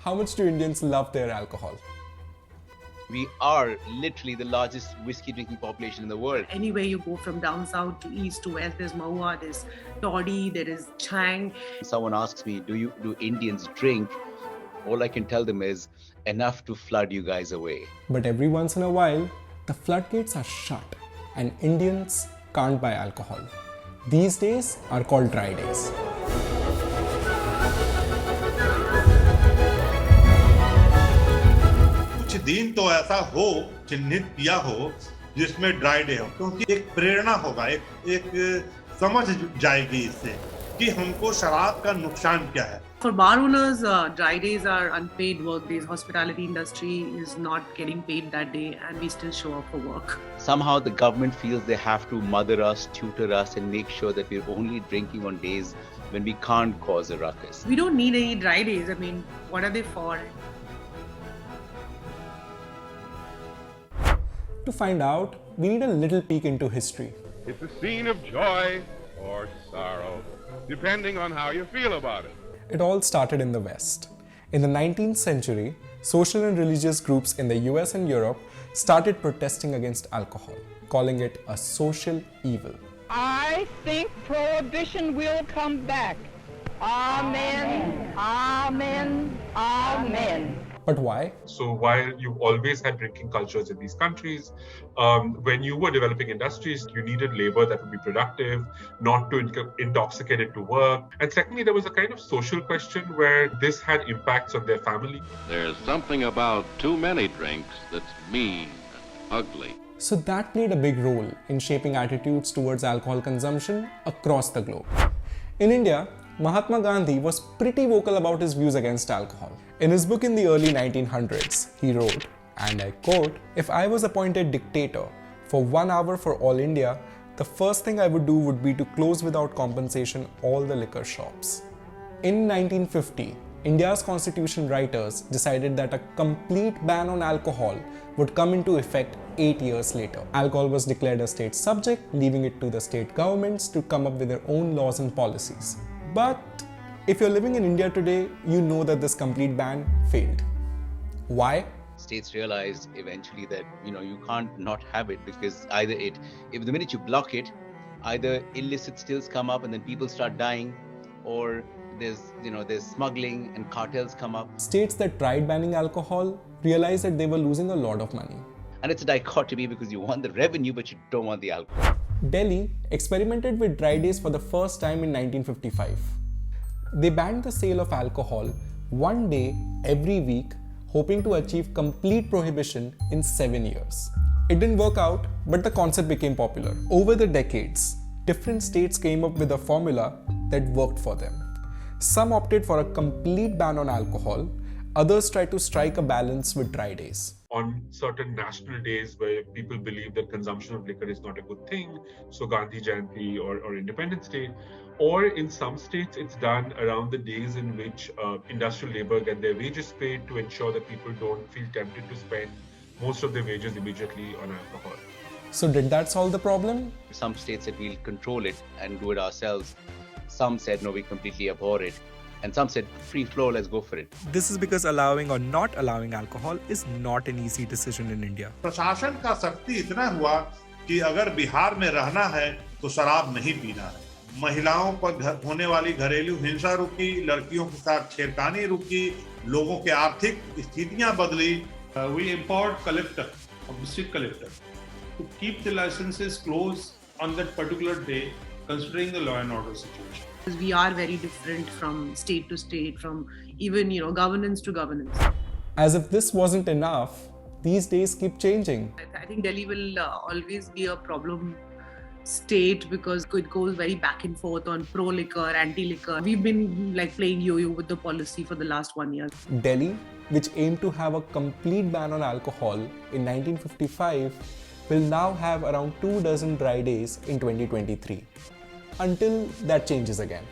how much do Indians love their alcohol? We are literally the largest whiskey drinking population in the world. Anywhere you go from down south to east to west, there's Mahua, there's Toddy, there is Chang. Someone asks me, do Indians drink? All I can tell them is enough to flood you guys away. But every once in a while, the floodgates are shut and Indians can't buy alcohol. These days are called dry days. कुछ दिन तो ऐसा हो चिन्हित किया हो जिसमें dry day हो, क्योंकि एक प्रेरणा होगा, एक समझ जाएगी इससे कि हमको शराब का नुकसान क्या है. For bar owners, dry days are unpaid work days. Hospitality industry is not getting paid that day and we still show up for work. Somehow the government feels they have to mother us, tutor us and make sure that we're only drinking on days when we can't cause a ruckus. We don't need any dry days. I mean, what are they for? To find out, we need a little peek into history. It's a scene of joy or sorrow, depending on how you feel about it. It all started in the West. In the 19th century, social and religious groups in the US and Europe started protesting against alcohol, calling it a social evil. I think prohibition will come back. Amen. Amen. Amen. But why? So while you've always had drinking cultures in these countries, when you were developing industries, you needed labor that would be productive, not too intoxicated to work. And secondly, there was a kind of social question where this had impacts on their family. There's something about too many drinks that's mean and ugly. So that played a big role in shaping attitudes towards alcohol consumption across the globe. In India, Mahatma Gandhi was pretty vocal about his views against alcohol. In his book in the early 1900s, he wrote, and I quote, "If I was appointed dictator for 1 hour for all India, the first thing I would do would be to close without compensation all the liquor shops." In 1950, India's constitution writers decided that a complete ban on alcohol would come into effect 8 years later. Alcohol was declared a state subject, leaving it to the state governments to come up with their own laws and policies. But if you're living in India today, you know that this complete ban failed. Why? States realized eventually that you can't not have it, because if the minute you block it, either illicit stills come up and then people start dying, or there's smuggling and cartels come up. States that tried banning alcohol realized that they were losing a lot of money. And it's a dichotomy because you want the revenue but you don't want the alcohol. Delhi experimented with dry days for the first time in 1955. They banned the sale of alcohol 1 day every week, hoping to achieve complete prohibition in 7 years. It didn't work out, but the concept became popular. Over the decades, different states came up with a formula that worked for them. Some opted for a complete ban on alcohol, others tried to strike a balance with dry days. On certain national days where people believe that consumption of liquor is not a good thing, so Gandhi Jayanti or Independence Day, or in some states it's done around the days in which industrial labor get their wages paid, to ensure that people don't feel tempted to spend most of their wages immediately on alcohol. So did that solve the problem? Some states said we'll control it and do it ourselves. Some said no, we completely abhor it. And some said free flow, let's go for it. This is because allowing or not allowing alcohol is not an easy decision in India. प्रशासन का सख्ती इतना हुआ कि अगर बिहार में रहना है तो शराब नहीं पीना है. महिलाओं पर होने वाली घरेलू हिंसा रुकी, लड़कियों के साथ छेड़खानी रुकी, लोगों के आर्थिक स्थितियां बदली. We empowered collector, or district collector, to keep the licenses closed on that particular day, considering the law and order situation. We are very different from state to state, from even governance to governance. As if this wasn't enough, these days keep changing. I think Delhi will always be a problem state because it goes very back and forth on pro-liquor, anti-liquor. We've been playing yo-yo with the policy for the last 1 year. Delhi, which aimed to have a complete ban on alcohol in 1955, will now have around 2 dozen dry days in 2023. Until that changes again.